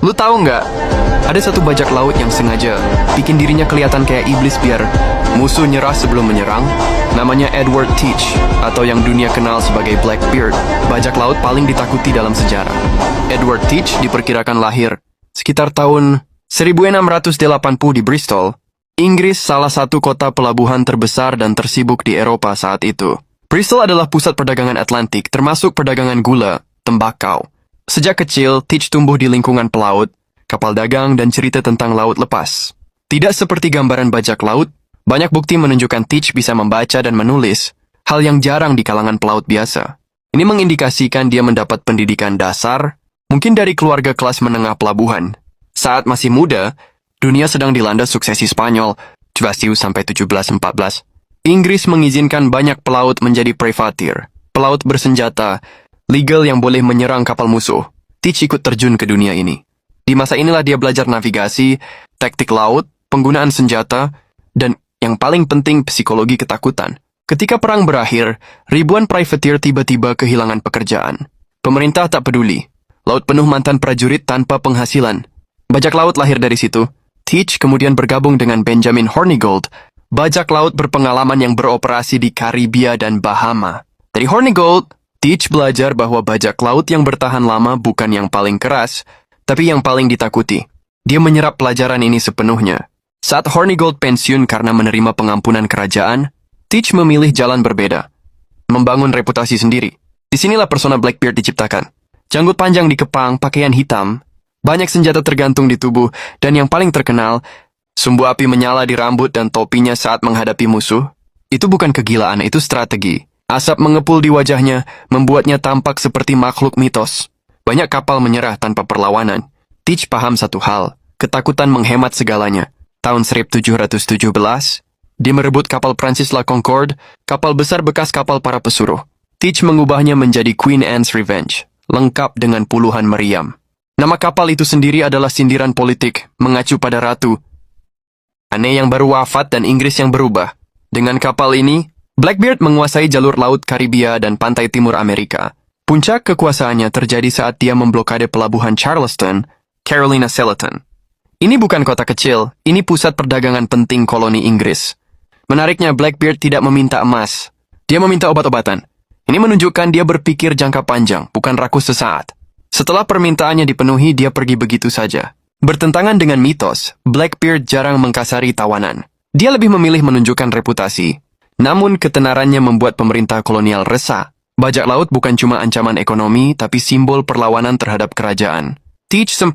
Lu tahu nggak? Ada satu bajak laut yang sengaja bikin dirinya kelihatan kayak iblis biar musuh nyerah sebelum menyerang. Namanya Edward Teach, atau yang dunia kenal sebagai Blackbeard, bajak laut paling ditakuti dalam sejarah. Edward Teach diperkirakan lahir sekitar tahun 1680 di Bristol, Inggris, salah satu kota pelabuhan terbesar dan tersibuk di Eropa saat itu. Bristol adalah pusat perdagangan Atlantik, termasuk perdagangan gula, tembakau. Sejak kecil, Teach tumbuh di lingkungan pelaut, kapal dagang, dan cerita tentang laut lepas. Tidak seperti gambaran bajak laut, banyak bukti menunjukkan Teach bisa membaca dan menulis, hal yang jarang di kalangan pelaut biasa. Ini mengindikasikan dia mendapat pendidikan dasar, mungkin dari keluarga kelas menengah pelabuhan. Saat masih muda, dunia sedang dilanda suksesi Spanyol, Juventus sampai 1714. Inggris mengizinkan banyak pelaut menjadi privateer, pelaut bersenjata, legal yang boleh menyerang kapal musuh. Teach ikut terjun ke dunia ini. Di masa inilah dia belajar navigasi, taktik laut, penggunaan senjata, dan yang paling penting psikologi ketakutan. Ketika perang berakhir, ribuan privateer tiba-tiba kehilangan pekerjaan. Pemerintah tak peduli. Laut penuh mantan prajurit tanpa penghasilan. Bajak laut lahir dari situ. Teach kemudian bergabung dengan Benjamin Hornigold, bajak laut berpengalaman yang beroperasi di Karibia dan Bahama. Dari Hornigold, Teach belajar bahwa bajak laut yang bertahan lama bukan yang paling keras, tapi yang paling ditakuti. Dia menyerap pelajaran ini sepenuhnya. Saat Hornigold pensiun karena menerima pengampunan kerajaan, Teach memilih jalan berbeda. Membangun reputasi sendiri. Disinilah persona Blackbeard diciptakan. Janggut panjang dikepang, pakaian hitam, banyak senjata tergantung di tubuh, dan yang paling terkenal, sumbu api menyala di rambut dan topinya saat menghadapi musuh. Itu bukan kegilaan, itu strategi. Asap mengepul di wajahnya, membuatnya tampak seperti makhluk mitos. Banyak kapal menyerah tanpa perlawanan. Teach paham satu hal, ketakutan menghemat segalanya. Tahun 1717, dia merebut kapal Prancis La Concorde, kapal besar bekas kapal para pesuruh. Teach mengubahnya menjadi Queen Anne's Revenge, lengkap dengan puluhan meriam. Nama kapal itu sendiri adalah sindiran politik, mengacu pada ratu Anne yang baru wafat dan Inggris yang berubah. Dengan kapal ini, Blackbeard menguasai jalur laut Karibia dan pantai timur Amerika. Puncak kekuasaannya terjadi saat dia memblokade pelabuhan Charleston, Carolina Selatan. Ini bukan kota kecil, ini pusat perdagangan penting koloni Inggris. Menariknya, Blackbeard tidak meminta emas. Dia meminta obat-obatan. Ini menunjukkan dia berpikir jangka panjang, bukan rakus sesaat. Setelah permintaannya dipenuhi, dia pergi begitu saja. Bertentangan dengan mitos, Blackbeard jarang mengkasari tawanan. Dia lebih memilih menunjukkan reputasi. Namun ketenarannya membuat pemerintah kolonial resah. Bajak laut bukan cuma ancaman ekonomi, tapi simbol perlawanan terhadap kerajaan. Teach sempat